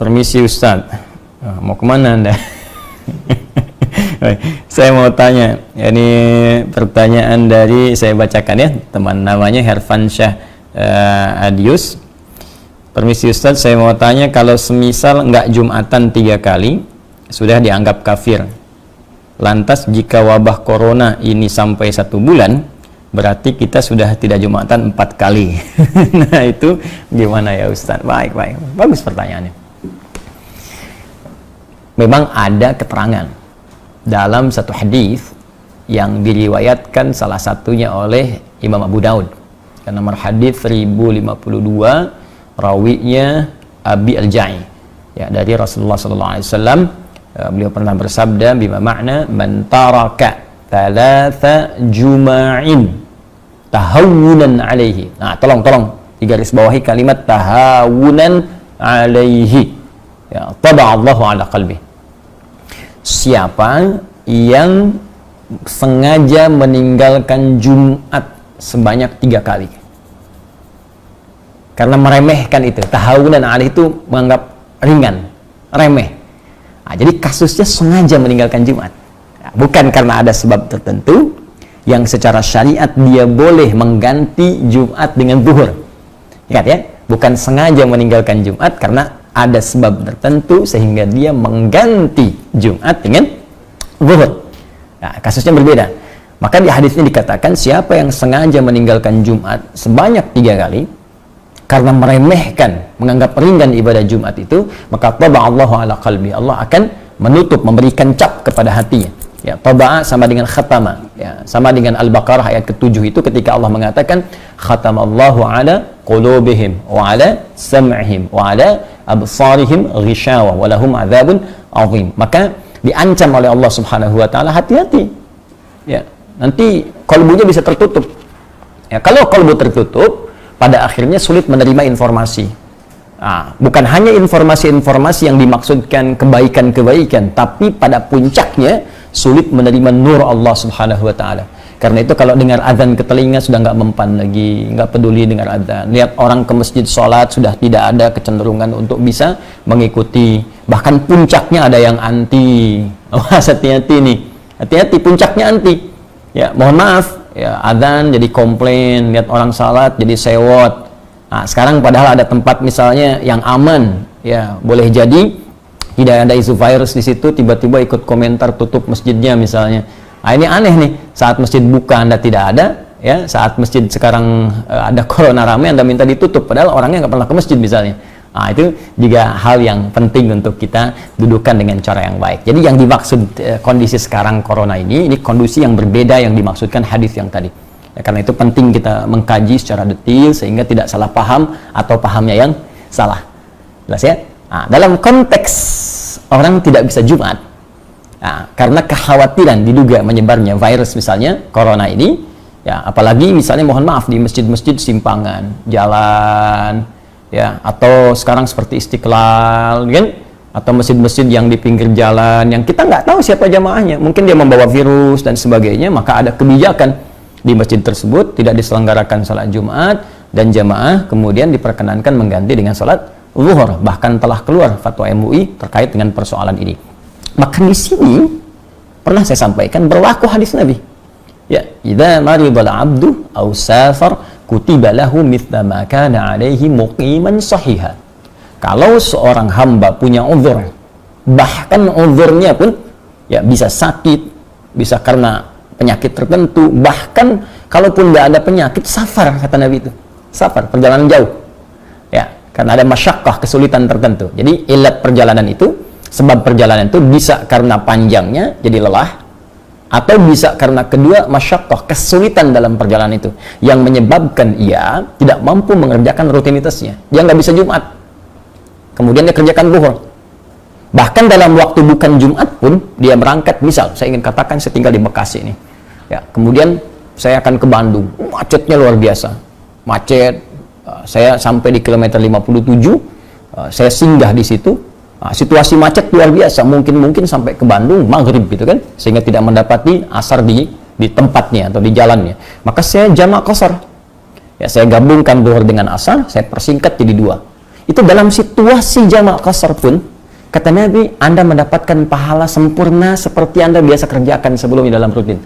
Permisi Ustadz, mau kemana Anda? Saya mau tanya, ini pertanyaan dari, saya bacakan ya, teman namanya Herfansyah Adius. Permisi Ustadz, saya mau tanya, kalau semisal nggak Jumatan 3 kali, sudah dianggap kafir. Lantas jika wabah corona ini sampai 1 bulan, berarti kita sudah tidak Jumatan 4 kali. Nah itu gimana ya Ustadz? Baik, bagus pertanyaannya. Memang ada keterangan dalam satu hadis yang diriwayatkan salah satunya oleh Imam Abu Daud. Nomor hadis 1052, rawinya Abi Al-Ja'i. Ya, dari Rasulullah sallallahu alaihi wasallam, beliau pernah bersabda, bima makna man taraka thalatha juma'in tahawunan alaihi. Nah, tolong digaris bawahi kalimat tahawunan alaihi. Ya, taba'allahu ala qalbi. Siapa yang sengaja meninggalkan Jumat sebanyak 3 kali karena meremehkan itu, tahawunan alaihi itu menganggap ringan, remeh. Nah, jadi kasusnya sengaja meninggalkan Jumat, bukan karena ada sebab tertentu yang secara syariat dia boleh mengganti Jumat dengan zuhur. Ingat ya, bukan sengaja meninggalkan Jumat karena ada sebab tertentu sehingga dia mengganti Jumat dengan zuhur. Nah, kasusnya berbeda. Maka di hadis ini dikatakan siapa yang sengaja meninggalkan Jumat sebanyak 3 kali karena meremehkan, menganggap ringan ibadah Jumat itu, maka taba'allahu ala qalbi. Allah akan menutup, memberikan cap kepada hatinya. Ya, taba'a sama dengan khatama. Ya, sama dengan Al-Baqarah ayat ke-7 itu ketika Allah mengatakan khatamallahu ala qulubihim wa ala sam'ihim wa ala absarihim ghishawa wa lahum adzabun azim. Maka diancam oleh Allah Subhanahu wa taala, hati-hati. Ya, nanti kalbunya bisa tertutup. Ya, kalau kalbu tertutup, pada akhirnya sulit menerima informasi. Nah, bukan hanya informasi-informasi yang dimaksudkan kebaikan-kebaikan, tapi pada puncaknya sulit menerima nur Allah Subhanahu wa taala. Karena itu kalau dengar azan ke telinga sudah nggak mempan lagi, nggak peduli dengar azan. Lihat orang ke masjid sholat sudah tidak ada kecenderungan untuk bisa mengikuti. Bahkan puncaknya ada yang anti. Awas, hati-hati nih. Hati-hati, puncaknya anti. Ya, mohon maaf, ya, azan jadi komplain, lihat orang sholat jadi sewot. Nah, sekarang padahal ada tempat misalnya yang aman, ya, boleh jadi tidak ada isu virus di situ, tiba-tiba ikut komentar tutup masjidnya misalnya. Nah, ini aneh nih, saat masjid buka Anda tidak ada, ya, saat masjid sekarang ada corona ramai Anda minta ditutup, padahal orangnya nggak pernah ke masjid misalnya. Nah, itu juga hal yang penting untuk kita dudukkan dengan cara yang baik. Jadi yang dimaksud kondisi sekarang corona ini kondisi yang berbeda yang dimaksudkan hadis yang tadi. Ya, karena itu penting kita mengkaji secara detail sehingga tidak salah paham atau pahamnya yang salah. Jelas ya? Nah, dalam konteks orang tidak bisa Jumat, nah, karena kekhawatiran diduga menyebarnya virus misalnya corona ini, ya, apalagi misalnya mohon maaf di masjid-masjid simpangan jalan, ya, atau sekarang seperti Istiqlal, kan, atau masjid-masjid yang di pinggir jalan yang kita nggak tahu siapa jamaahnya, mungkin dia membawa virus dan sebagainya, maka ada kebijakan di masjid tersebut tidak diselenggarakan sholat Jumat dan jamaah kemudian diperkenankan mengganti dengan sholat zuhur. Bahkan telah keluar fatwa MUI terkait dengan persoalan ini. Maka di sini pernah saya sampaikan berlaku hadis Nabi. Ya, idza maridal 'abdu aw safar kutiba lahu mithla ma kana 'alaihi muqiman sahiha. Kalau seorang hamba punya uzur, bahkan uzurnya pun ya bisa sakit, bisa karena penyakit tertentu, bahkan kalaupun nggak ada penyakit, safar kata Nabi itu. Safar, perjalanan jauh. Ya, karena ada masyakkah, kesulitan tertentu. Jadi ilat perjalanan itu, sebab perjalanan itu bisa karena panjangnya jadi lelah, atau bisa karena kedua masyakkah, kesulitan dalam perjalanan itu yang menyebabkan ia tidak mampu mengerjakan rutinitasnya. Dia nggak bisa Jumat, kemudian dia kerjakan zuhur. Bahkan dalam waktu bukan Jumat pun dia berangkat. Misal saya ingin katakan saya tinggal di Bekasi ini, ya, kemudian saya akan ke Bandung, macetnya luar biasa, macet. Saya sampai di kilometer 57, saya singgah di situ. Nah, situasi macet luar biasa, mungkin sampai ke Bandung maghrib gitu kan, sehingga tidak mendapati asar di tempatnya atau di jalannya. Maka saya jamak qashar. Ya, saya gabungkan zuhur dengan asar, saya persingkat jadi 2. Itu dalam situasi jamak qasar pun, kata Nabi, Anda mendapatkan pahala sempurna seperti Anda biasa kerjakan sebelumnya dalam rutin.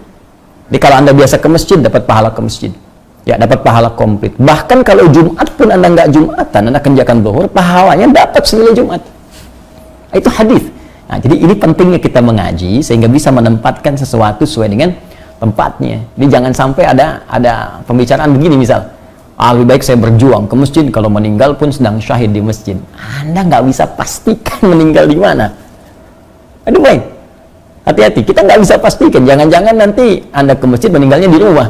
Jadi kalau Anda biasa ke masjid, dapat pahala ke masjid. Ya, dapat pahala komplit. Bahkan kalau Jumat pun Anda nggak Jumatan, Anda kerjakan zuhur, pahalanya dapat senilai Jumat. Itu hadis. Nah, jadi ini pentingnya kita mengaji sehingga bisa menempatkan sesuatu sesuai dengan tempatnya. Jadi jangan sampai ada pembicaraan begini misal, lebih baik saya berjuang ke masjid kalau meninggal pun sedang syahid di masjid. Anda nggak bisa pastikan meninggal di mana. Aduh baik, hati-hati, kita nggak bisa pastikan. Jangan-jangan nanti Anda ke masjid meninggalnya di rumah,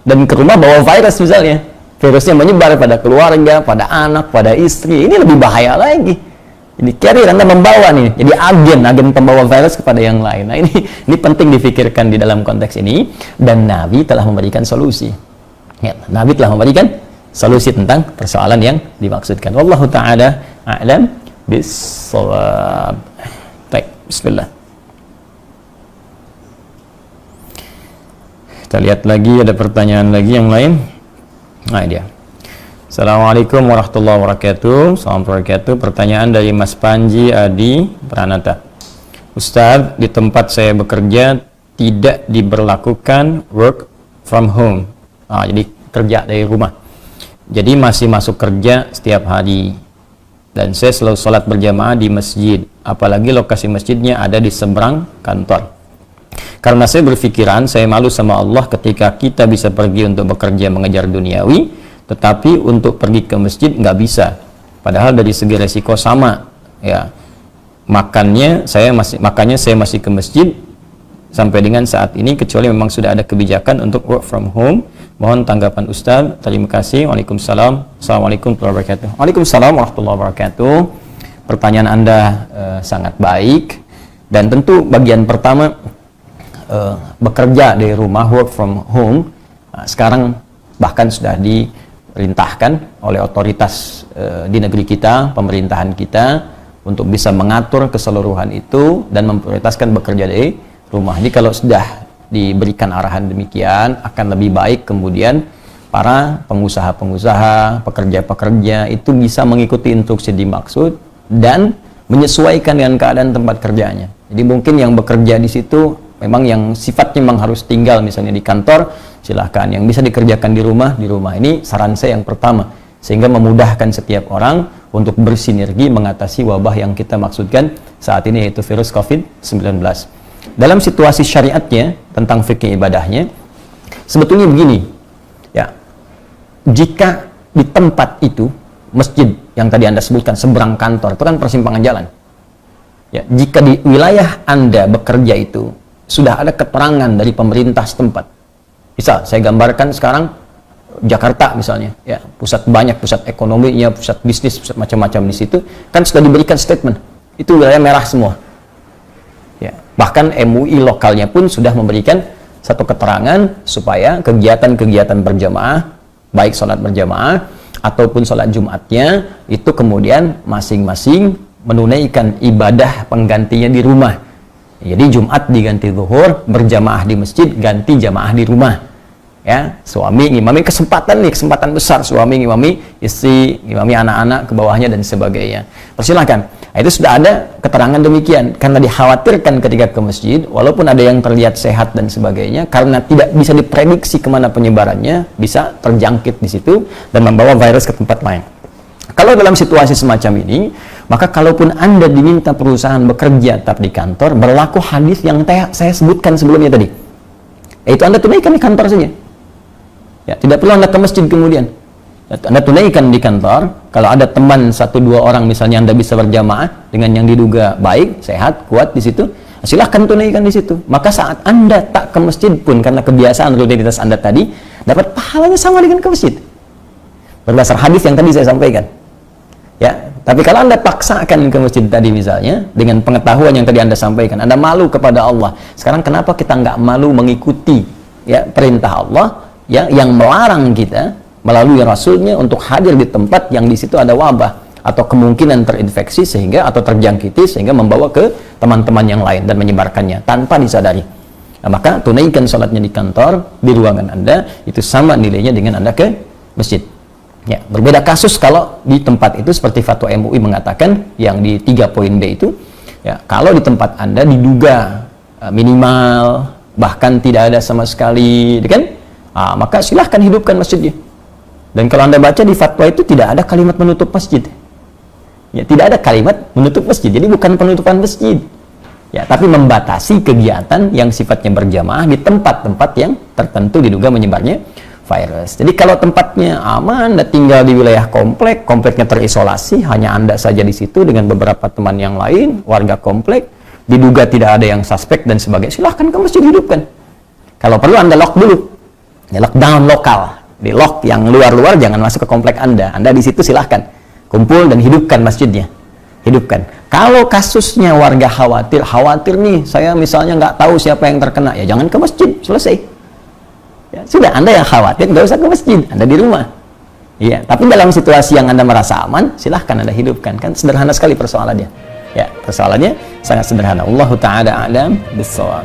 dan ke rumah bawa virus misalnya. Virusnya menyebar pada keluarga, pada anak, pada istri. Ini lebih bahaya lagi. Jadi carrier Anda membawa nih, jadi agen pembawa virus kepada yang lain. Nah ini penting difikirkan di dalam konteks ini, dan Nabi telah memberikan solusi. Ya, Nabi telah memberikan solusi tentang persoalan yang dimaksudkan. Wallahu ta'ala a'lam bis-shawab. Baik, bismillah. Kita lihat lagi, ada pertanyaan lagi yang lain. Nah, dia. Assalamualaikum warahmatullahi wabarakatuh. Assalamualaikum warahmatullahi wabarakatuh. Pertanyaan dari Mas Panji Adi Pranata. Ustadz, di tempat saya bekerja tidak diberlakukan work from home. Jadi kerja dari rumah. Jadi masih masuk kerja setiap hari. Dan saya selalu sholat berjamaah di masjid. Apalagi lokasi masjidnya ada di seberang kantor. Karena saya berpikiran, saya malu sama Allah ketika kita bisa pergi untuk bekerja mengejar duniawi, tetapi untuk pergi ke masjid nggak bisa. Padahal dari segi resiko sama, ya. Makanya saya masih ke masjid sampai dengan saat ini, kecuali memang sudah ada kebijakan untuk work from home. Mohon tanggapan Ustaz. Terima kasih. Waalaikumsalam. Assalamualaikum warahmatullahi wabarakatuh. Waalaikumsalam warahmatullahi wabarakatuh. Pertanyaan Anda sangat baik, dan tentu bagian pertama, bekerja dari rumah, work from home, sekarang bahkan sudah diperintahkan oleh otoritas di negeri kita, pemerintahan kita, untuk bisa mengatur keseluruhan itu dan memprioritaskan bekerja dari rumah. Jadi kalau sudah diberikan arahan demikian, akan lebih baik kemudian para pengusaha-pengusaha, pekerja-pekerja itu bisa mengikuti instruksi dimaksud dan menyesuaikan dengan keadaan tempat kerjanya. Jadi mungkin yang bekerja di situ memang yang sifatnya memang harus tinggal misalnya di kantor, silahkan. Yang bisa dikerjakan di rumah. Ini saran saya yang pertama, sehingga memudahkan setiap orang untuk bersinergi mengatasi wabah yang kita maksudkan saat ini, yaitu virus COVID-19. Dalam situasi syariatnya tentang fikih ibadahnya, sebetulnya begini ya, jika di tempat itu, masjid yang tadi Anda sebutkan seberang kantor, itu kan persimpangan jalan ya, jika di wilayah Anda bekerja itu sudah ada keterangan dari pemerintah setempat, misal saya gambarkan sekarang Jakarta misalnya ya, pusat ekonominya, pusat bisnis, pusat macam-macam di situ, kan sudah diberikan statement itu wilayah merah semua ya. Bahkan MUI lokalnya pun sudah memberikan satu keterangan supaya kegiatan-kegiatan berjamaah, baik sholat berjamaah ataupun sholat Jumatnya, itu kemudian masing-masing menunaikan ibadah penggantinya di rumah. Jadi Jumat diganti zuhur, berjamaah di masjid, ganti jamaah di rumah. Ya, suami ngimami, kesempatan besar, suami ngimami istri, ngimami anak-anak ke bawahnya dan sebagainya. Persilahkan. Nah, itu sudah ada keterangan demikian, karena dikhawatirkan ketika ke masjid, walaupun ada yang terlihat sehat dan sebagainya, karena tidak bisa diprediksi kemana penyebarannya, bisa terjangkit di situ dan membawa virus ke tempat lain. Kalau dalam situasi semacam ini, maka kalaupun Anda diminta perusahaan bekerja tetap di kantor, berlaku hadis yang saya sebutkan sebelumnya tadi, yaitu Anda tunaikan di kantor saja ya, tidak perlu Anda ke masjid kemudian. Anda tunaikan di kantor. Kalau ada teman 1-2 orang misalnya Anda bisa berjamaah dengan yang diduga baik, sehat, kuat di situ, silahkan tunaikan di situ. Maka saat Anda tak ke masjid pun, karena kebiasaan rutinitas Anda tadi, dapat pahalanya sama dengan ke masjid, berdasar hadis yang tadi saya sampaikan ya. Tapi kalau Anda paksakan ke masjid tadi misalnya, dengan pengetahuan yang tadi Anda sampaikan, Anda malu kepada Allah. Sekarang kenapa kita nggak malu mengikuti ya perintah Allah ya, yang melarang kita melalui Rasulnya untuk hadir di tempat yang di situ ada wabah atau kemungkinan terinfeksi sehingga atau terjangkiti sehingga membawa ke teman-teman yang lain dan menyebarkannya tanpa disadari. Nah, maka tunaikan sholatnya di kantor, di ruangan Anda, itu sama nilainya dengan Anda ke masjid. Ya, berbeda kasus kalau di tempat itu seperti fatwa MUI mengatakan yang di 3 poin D itu, ya, kalau di tempat Anda diduga minimal bahkan tidak ada sama sekali, kan? Maka silahkan hidupkan masjidnya. Dan kalau Anda baca di fatwa itu tidak ada kalimat menutup masjid. Ya, tidak ada kalimat menutup masjid. Jadi bukan penutupan masjid. Ya, tapi membatasi kegiatan yang sifatnya berjamaah di tempat-tempat yang tertentu diduga menyebarnya virus. Jadi kalau tempatnya aman, Anda tinggal di wilayah komplek, kompleknya terisolasi, hanya Anda saja di situ dengan beberapa teman yang lain, warga komplek, diduga tidak ada yang suspek dan sebagainya, silahkan ke masjid hidupkan. Kalau perlu Anda lock dulu, ya, lockdown lokal, di lock yang luar-luar, jangan masuk ke komplek Anda. Anda di situ silahkan kumpul dan hidupkan masjidnya, hidupkan. Kalau kasusnya warga khawatir nih, saya misalnya nggak tahu siapa yang terkena, ya jangan ke masjid, selesai. Ya, sudah, Anda yang khawatir nggak usah ke masjid, Anda di rumah. Iya, tapi dalam situasi yang Anda merasa aman, silahkan Anda hidupkan. Kan sederhana sekali persoalannya. Ya, persoalannya sangat sederhana. Allahu ta'ala a'lam bissawab.